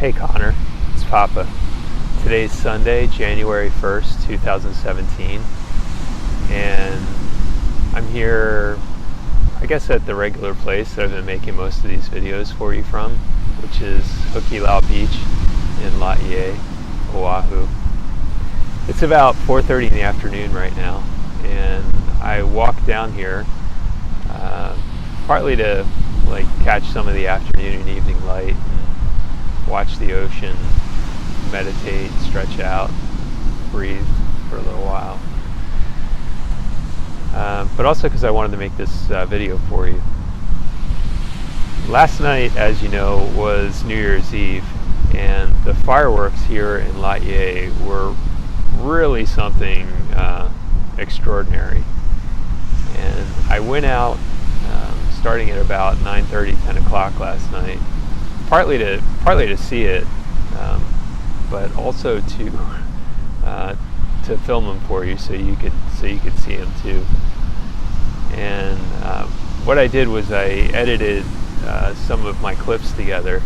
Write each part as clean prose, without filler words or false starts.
Hey Connor, it's Papa. Today's Sunday, January 1st, 2017, and I'm here, I guess, at the regular place that I've been making most of these videos for you from, which is Hukilau Beach in Laie, Oahu. It's about 4:30 in the afternoon right now, and I walked down here partly to catch some of the afternoon and evening light and watch the ocean, meditate, stretch out, breathe for a little while. But also because I wanted to make this video for you. Last night, as you know, was New Year's Eve, and the fireworks here in Laie were really something extraordinary. And I went out starting at about 9:30, 10 o'clock last night, partly to see it, but also to film them for you so you could see them too. And what I did was I edited some of my clips together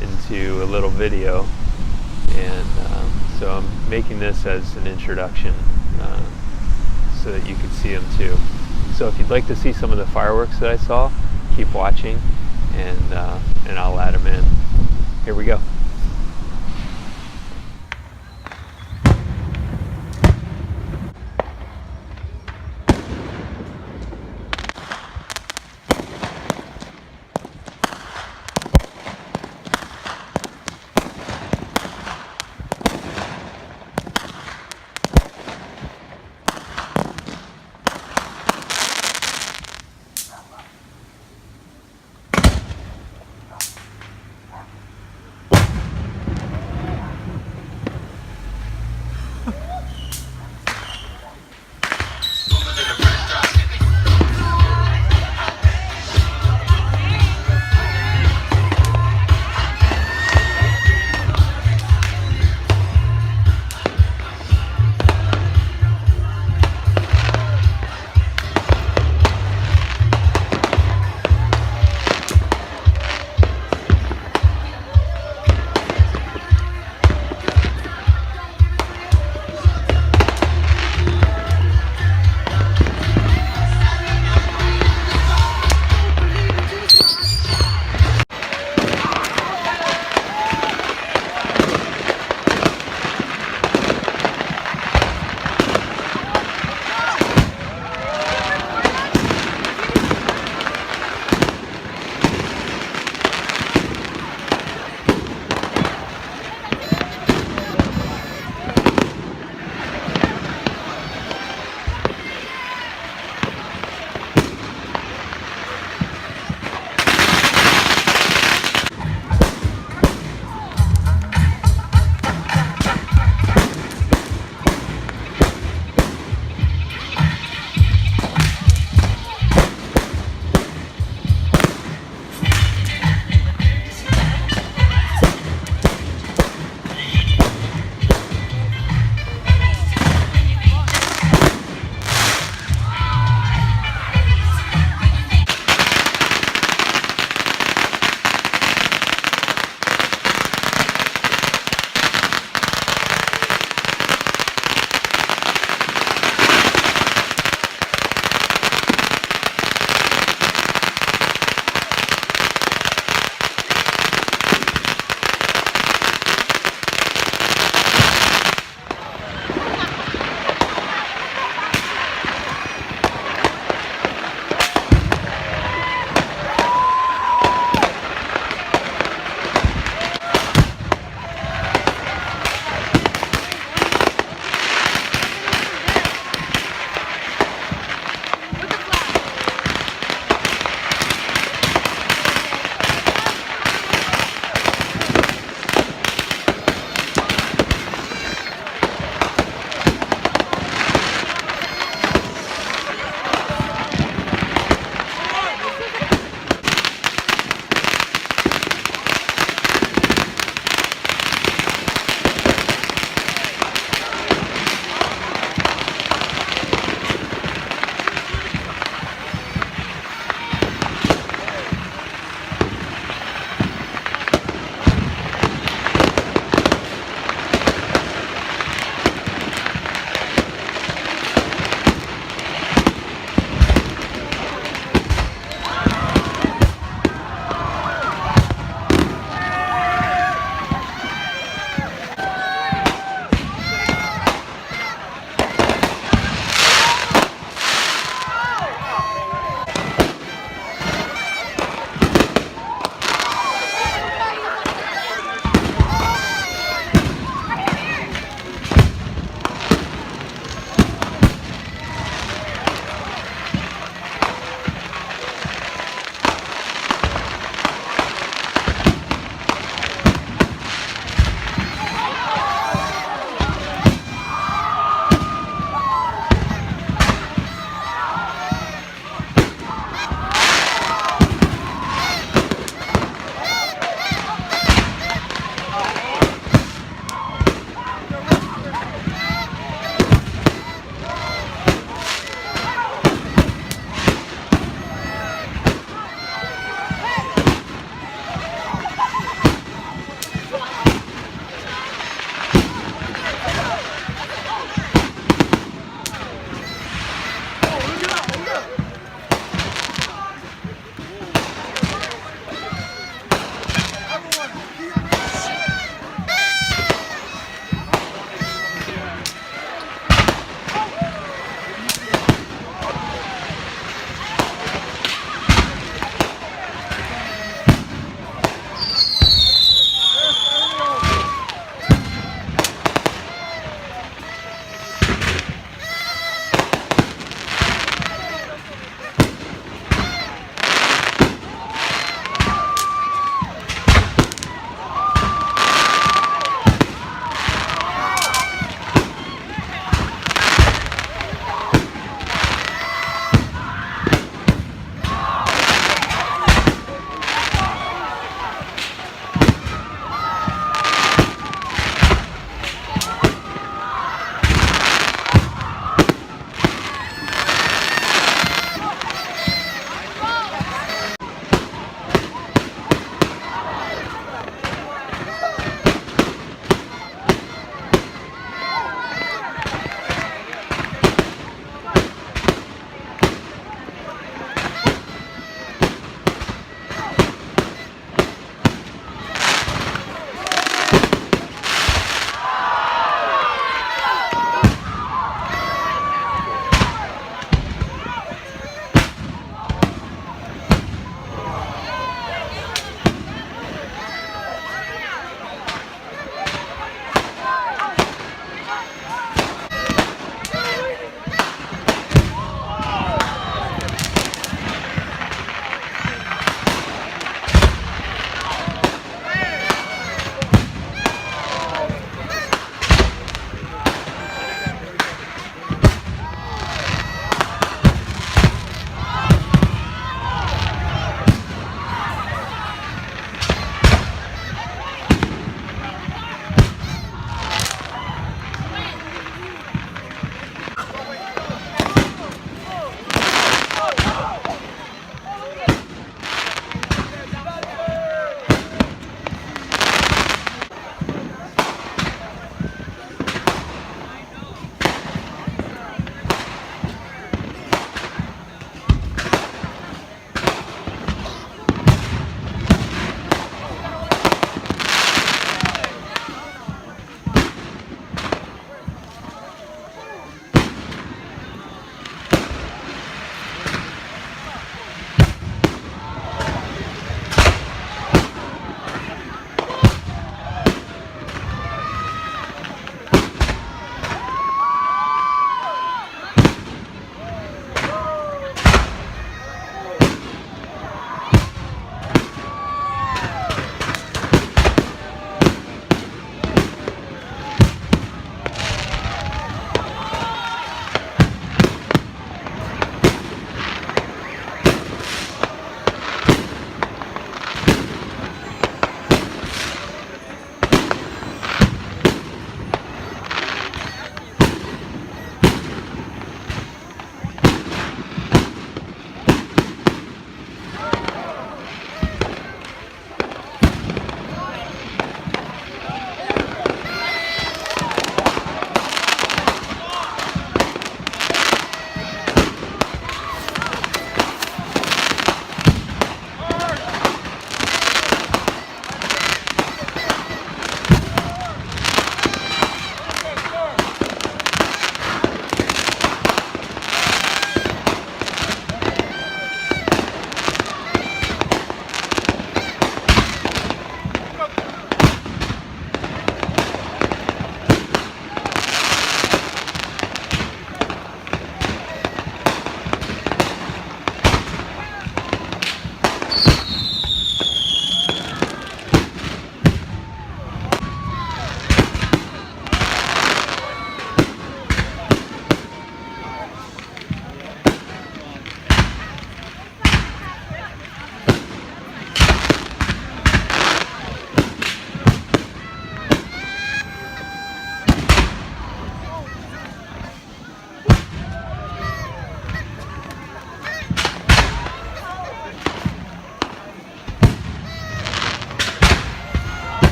into a little video, and so I'm making this as an introduction so that you could see them too. So if you'd like to see some of the fireworks that I saw, keep watching, and I'll add them in. Here we go.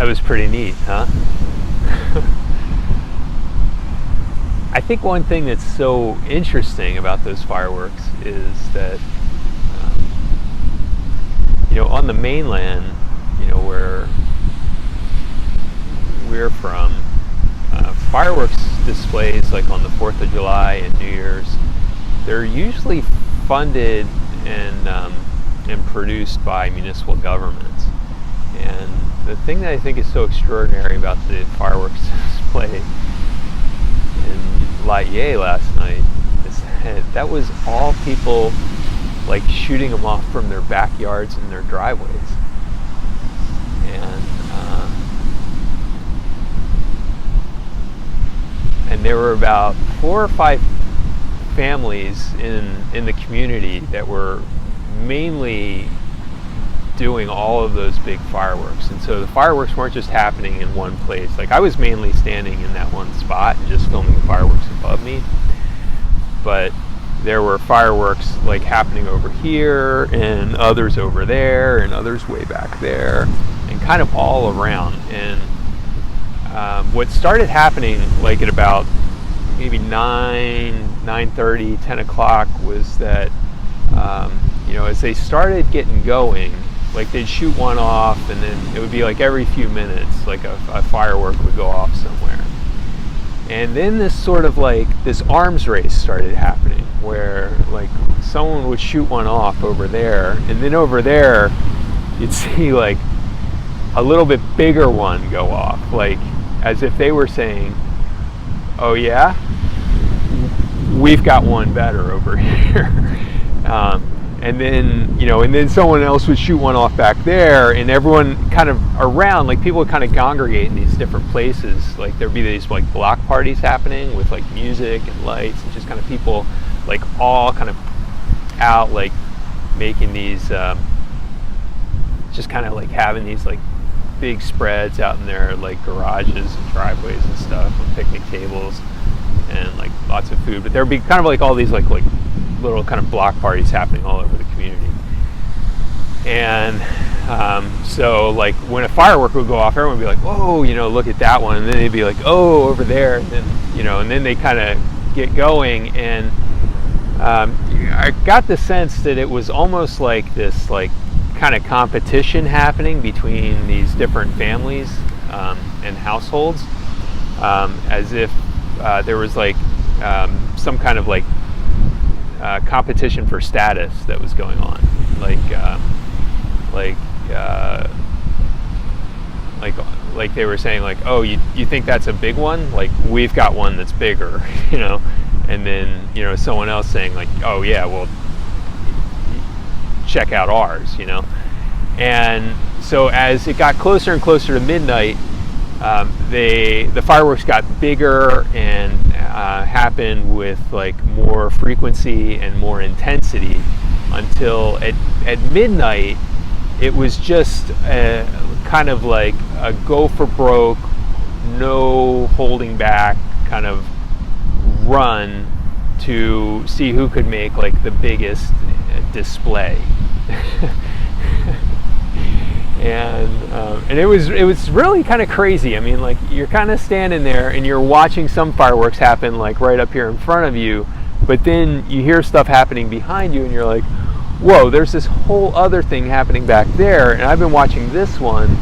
That was pretty neat, huh? I think one thing that's so interesting about those fireworks is that, on the mainland, where we're from, fireworks displays like on the 4th of July and New Year's, they're usually funded and produced by municipal governments. And the thing that I think is so extraordinary about the fireworks display in Laie last night is that was all people like shooting them off from their backyards and their driveways. And there were about 4 or 5 families in the community that were mainly doing all of those big fireworks. And so the fireworks weren't just happening in one place. Like, I was mainly standing in that one spot and just filming the fireworks above me, but there were fireworks like happening over here and others over there and others way back there and kind of all around. And what started happening like at about maybe 9:30, 10 o'clock was that as they started getting going, like they'd shoot one off and then it would be like every few minutes like a firework would go off somewhere. And then this sort of like this arms race started happening where like someone would shoot one off over there, and then over there you'd see like a little bit bigger one go off, like as if they were saying, oh yeah, we've got one better over here. And then someone else would shoot one off back there, and everyone kind of around, like people would kind of congregate in these different places. Like there'd be these like block parties happening with like music and lights, and just kind of people like all kind of out like making these, just kind of like having these like big spreads out in their like garages and driveways and stuff, and picnic tables and like lots of food. But there'd be kind of like all these like little kind of block parties happening all over the community. And so like when a firework would go off, everyone would be like, whoa, look at that one. And then they'd be like, oh, over there. And then, and then they kind of get going. And I got the sense that it was almost like this like kind of competition happening between these different families and households, as if there was like some kind of like competition for status that was going on, like they were saying like, oh, you think that's a big one? Like we've got one that's bigger, and then someone else saying like, oh yeah, well check out ours, And so as it got closer and closer to midnight, the fireworks got bigger and happened with like more frequency and more intensity until at midnight it was just kind of like a go for broke, no holding back kind of run to see who could make like the biggest display. And it was really kind of crazy. I mean, like you're kind of standing there and you're watching some fireworks happen like right up here in front of you, but then you hear stuff happening behind you and you're like, whoa, there's this whole other thing happening back there, and I've been watching this one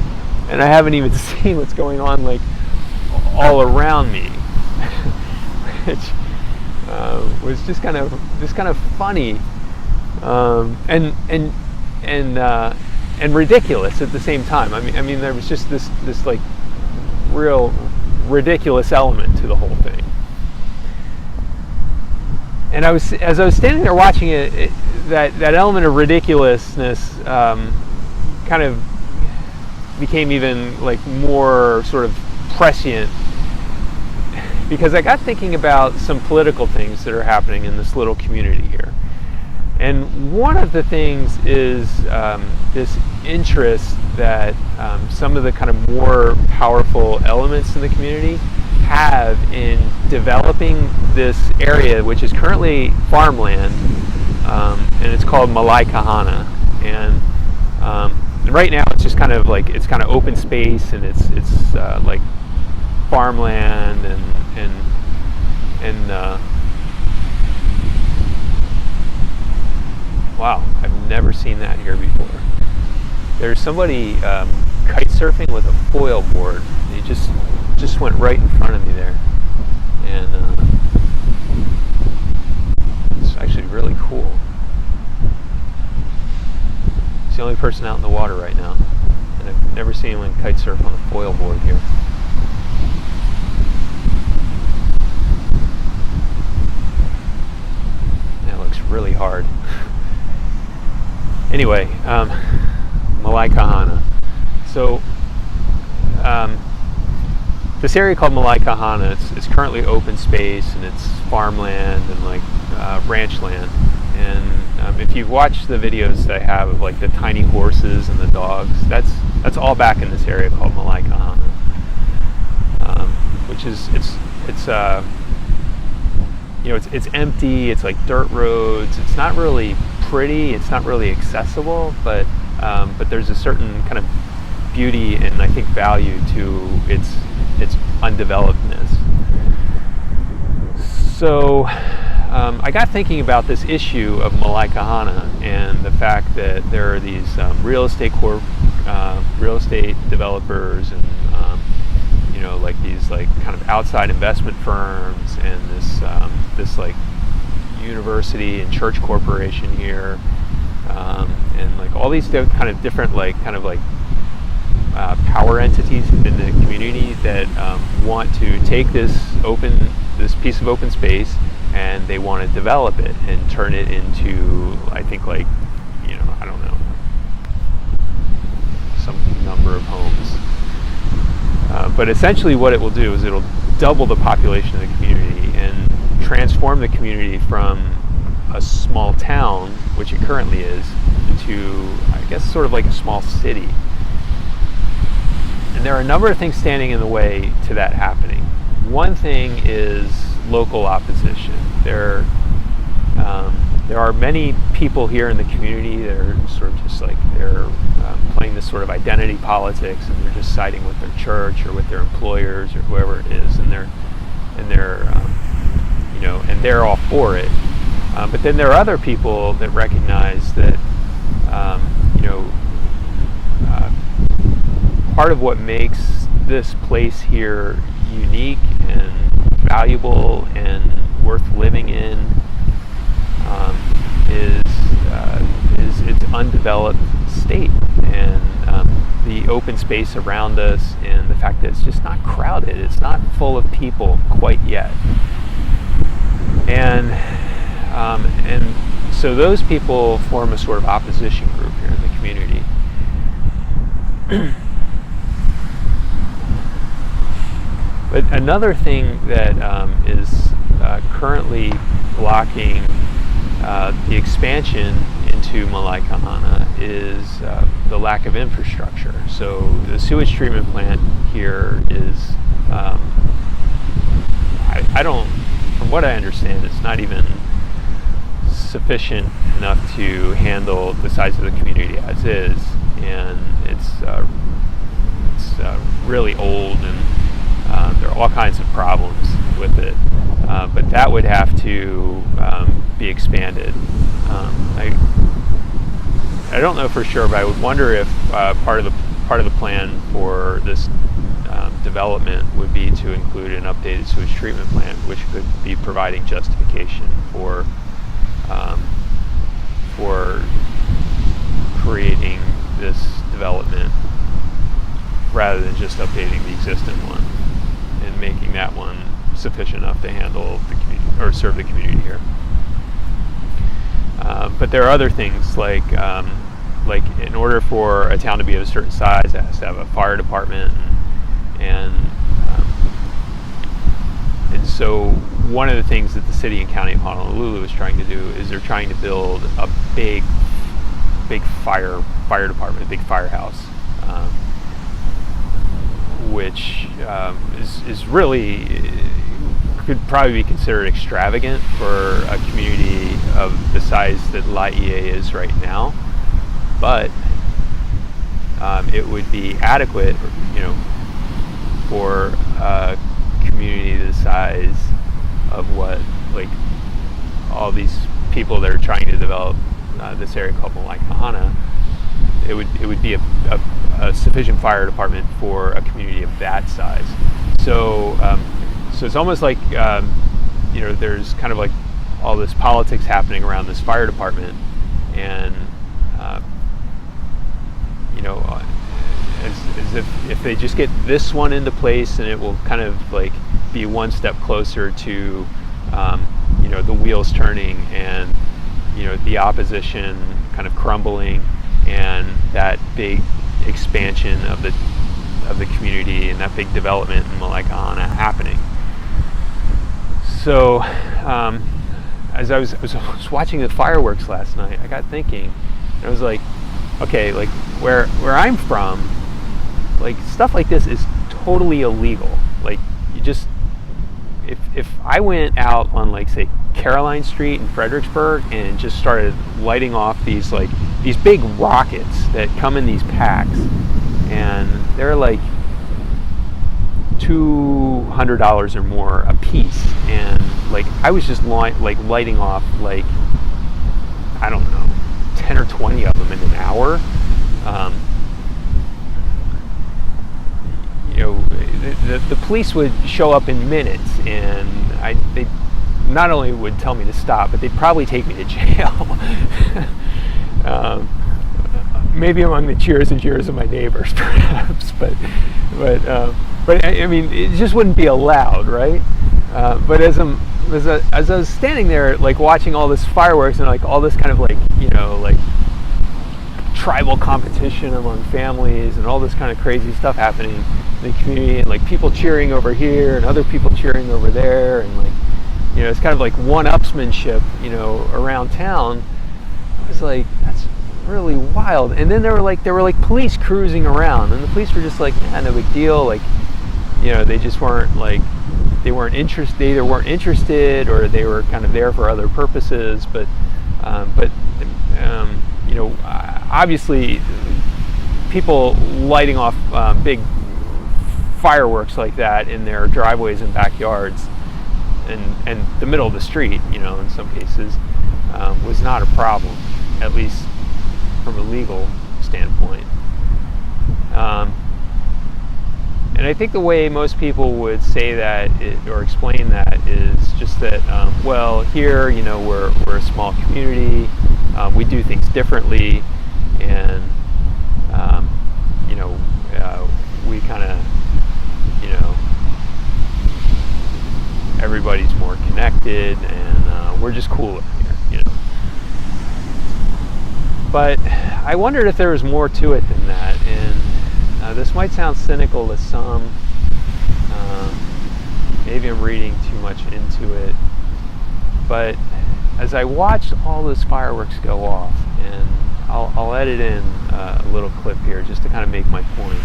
and I haven't even seen what's going on like all around me. Which was just kind of funny and ridiculous at the same time. I mean, there was just this like real ridiculous element to the whole thing. And as I was standing there watching it, that element of ridiculousness kind of became even like more sort of prescient, because I got thinking about some political things that are happening in this little community here. And one of the things is this interest that some of the kind of more powerful elements in the community have in developing this area, which is currently farmland, and it's called Laie. And right now it's just kind of like it's kind of open space, and it's like farmland and wow, I've never seen that here before. There's somebody kite surfing with a foil board. He just went right in front of me there, and it's actually really cool. He's the only person out in the water right now, and I've never seen anyone kite surf on a foil board here. That looks really hard. Anyway, Laie Kahana. So this area called Laie Kahana, it's currently open space, and it's farmland and like ranch land. And if you've watched the videos that I have of like the tiny horses and the dogs, that's all back in this area called Laie Kahana, which is it's it's empty. It's like dirt roads. It's not really pretty. It's not really accessible, but there's a certain kind of beauty and I think value to its undevelopedness. So I got thinking about this issue of Laie Kahana and the fact that there are these real estate developers and like these like kind of outside investment firms and this like university and church corporation here, and like all these kind of different power entities in the community that want to take this piece of open space, and they want to develop it and turn it into, I think, like, I don't know, some number of homes. But essentially what it will do is it'll double the population of the community and transform the community from a small town, which it currently is, to, I guess, sort of like a small city. And there are a number of things standing in the way to that happening. One thing is local opposition. There are many people here in the community that are sort of just like they're playing this sort of identity politics, and they're just siding with their church or with their employers or whoever it is, and they're all for it. But then there are other people that recognize that part of what makes this place here unique and valuable and worth living in is its undeveloped state, and the open space around us, and the fact that it's just not crowded. It's not full of people quite yet. And so those people form a sort of opposition group here in the community. But another thing that is currently blocking the expansion into Laie Kahana is the lack of infrastructure. So the sewage treatment plant here is, from what I understand, it's not even sufficient enough to handle the size of the community as is, and it's really old, and there are all kinds of problems with it. But that would have to be expanded. I don't know for sure, but I would wonder if part of the plan for this development would be to include an updated sewage treatment plant, which could be providing justification for creating this development rather than just updating the existing one and making that one sufficient enough to handle the community or serve the community here. But there are other things like in order for a town to be of a certain size, it has to have a fire department, and so one of the things that the city and county of Honolulu is trying to do is they're trying to build a big fire department, a big firehouse, which is really could probably be considered extravagant for a community of the size that Laie is right now, but it would be adequate, for a community the size of what, like, all these people that are trying to develop this area called Laie. It would be a sufficient fire department for a community of that size. So it's almost like there's kind of like all this politics happening around this fire department, and as if they just get this one into place, and it will kind of like be one step closer to the wheels turning, and the opposition kind of crumbling, and that big expansion of the community and that big development in Laie happening. So as I was watching the fireworks last night, I got thinking, and I was like, okay, like where I'm from, like stuff like this is totally illegal. Like you just, if I went out on, like, say, Caroline Street in Fredericksburg and just started lighting off these big rockets that come in these packs, and they're like $200 or more a piece, and like I was just lighting off, like, I don't know, 10 or 20 of them in an hour. The police would show up in minutes, and they not only would tell me to stop, but they'd probably take me to jail. Maybe among the cheers and jeers of my neighbors, perhaps, but I mean, it just wouldn't be allowed, right? But as I was standing there, like watching all this fireworks and like all this kind of like tribal competition among families and all this kind of crazy stuff happening in the community, and like people cheering over here and other people cheering over there, and like it's kind of like one-upsmanship around town. I was like, that's really wild. And then there were like police cruising around, and the police were just like, yeah, no big deal. Like, they just weren't like, they either weren't interested or they were kind of there for other purposes. But obviously people lighting off big fireworks like that in their driveways and backyards and the middle of the street, in some cases, was not a problem, at least from a legal standpoint. And I think the way most people would say that or explain that is just that, well, here, we're a small community, we do things differently, and we kind of, everybody's more connected, and we're just cooler here, But I wondered if there was more to it than that, and this might sound cynical to some. Maybe I'm reading too much into it, but as I watched all those fireworks go off, and I'll edit in a little clip here just to kind of make my point.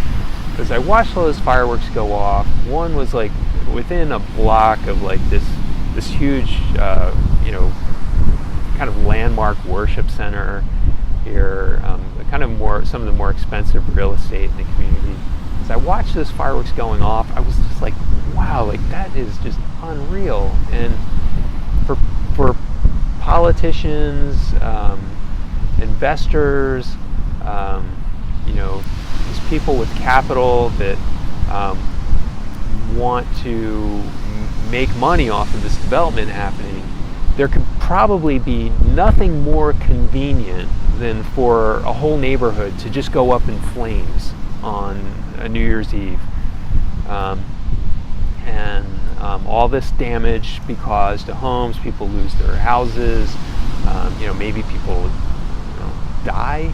As I watched all those fireworks go off, one was like within a block of like this huge, kind of landmark worship center here, kind of some of the more expensive real estate in the community. As I watched those fireworks going off, I was just like, wow, like that is just unreal. And for politicians, investors, these people with capital that want to make money off of this development happening, there could probably be nothing more convenient than for a whole neighborhood to just go up in flames on a New Year's Eve. And all this damage be caused to homes, people lose their houses, maybe people die.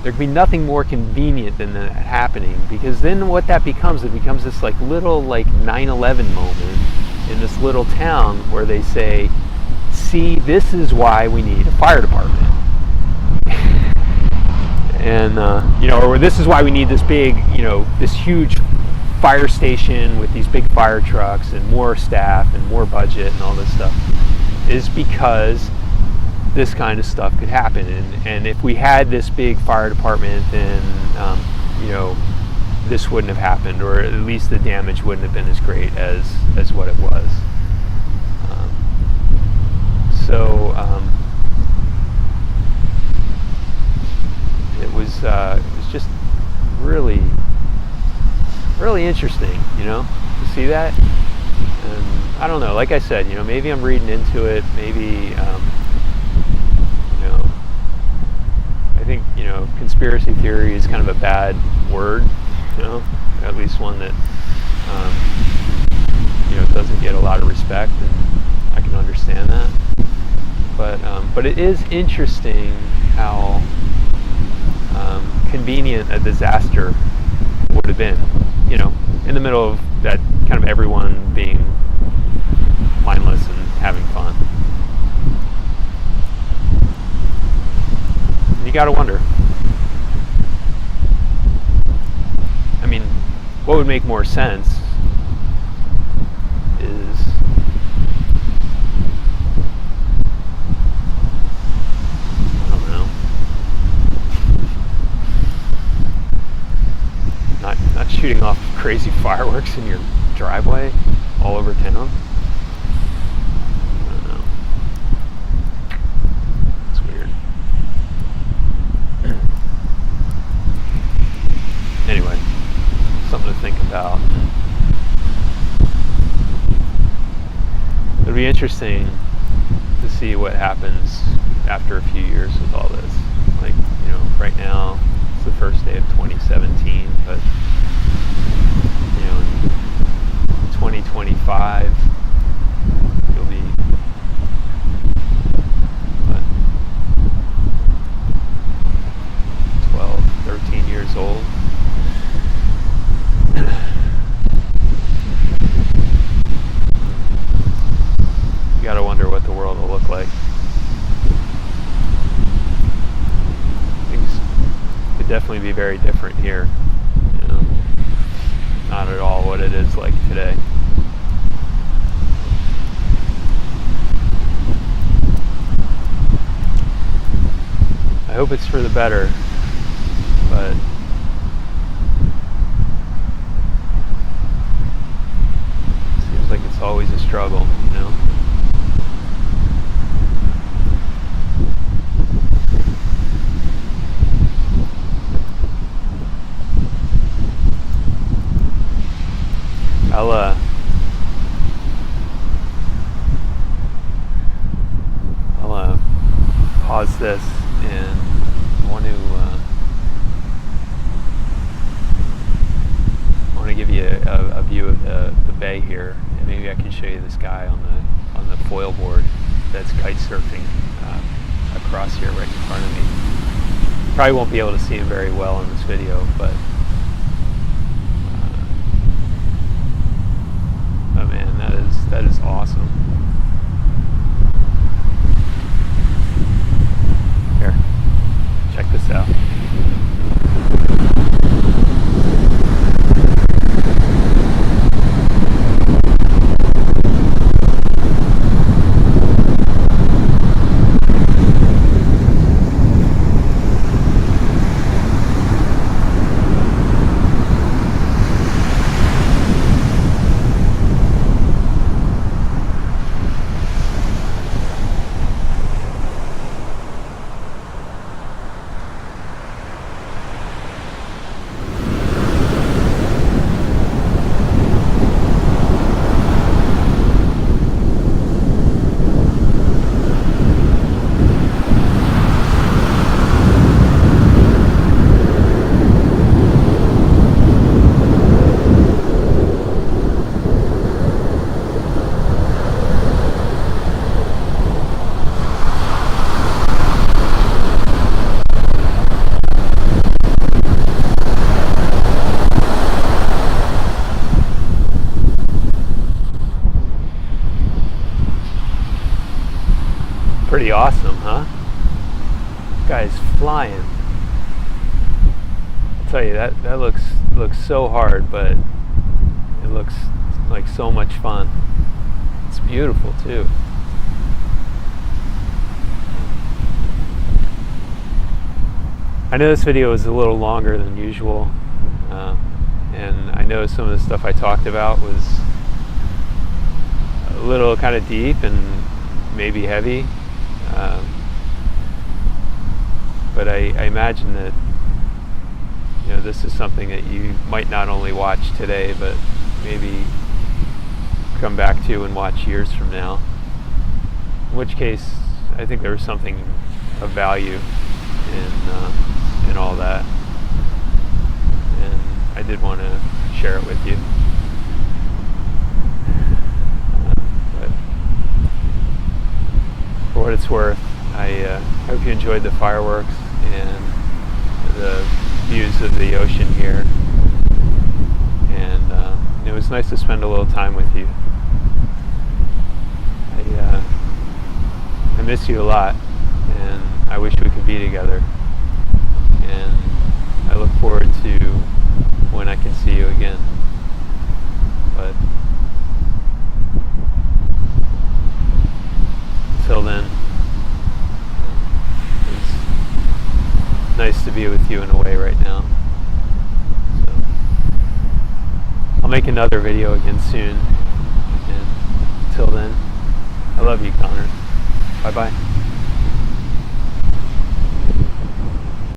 There could be nothing more convenient than that happening, because then what that becomes, it becomes this like little like 9/11 moment in this little town where they say, see, this is why we need a fire department. And or this is why we need this big, this huge fire station with these big fire trucks and more staff and more budget and all this stuff, is because this kind of stuff could happen. And if we had this big fire department, then this wouldn't have happened, or at least the damage wouldn't have been as great as what it was. It was just really, really interesting, to see that. And I don't know, like I said, maybe I'm reading into it, maybe, I think, conspiracy theory is kind of a bad word, at least one that, doesn't get a lot of respect, and I can understand that. But it is interesting how convenient a disaster would have been, in the middle of that, kind of everyone being mindless and having fun. You gotta wonder. I mean, what would make more sense is not shooting off crazy fireworks in your driveway all over town. I don't know. It's weird. Anyway, something to think about. It'll be interesting to see what happens after a few years with all this. Like, right now it's the first day of 2017, but in 2025 you'll be 12, 13 years old. You gotta wonder what the world will look like. Things could definitely be very different here. Not at all what it is like today. I hope it's for the better, but it seems like it's always a struggle, I'll pause this, and I want to give you a view of the bay here, and maybe I can show you this guy on the foil board that's kite surfing across here right in front of me. Probably won't be able to see him very well in this video, but oh man, that is awesome. Here, check this out. Pretty awesome, huh? This guy's flying. I'll tell you, that looks so hard, but it looks like so much fun. It's beautiful too. I know this video is a little longer than usual, and I know some of the stuff I talked about was a little kind of deep and maybe heavy, but I imagine that this is something that you might not only watch today, but maybe come back to and watch years from now. In which case, I think there was something of value in all that, and I did want to share it with you. But for what it's worth, I hope you enjoyed the fireworks and the views of the ocean here, and it was nice to spend a little time with you. I miss you a lot, and I wish we could be together, and I look forward to when I can see you again. But until then, it's nice to be with you in a way right now. So I'll make another video again soon, and until then, I love you, Connor. Bye-bye.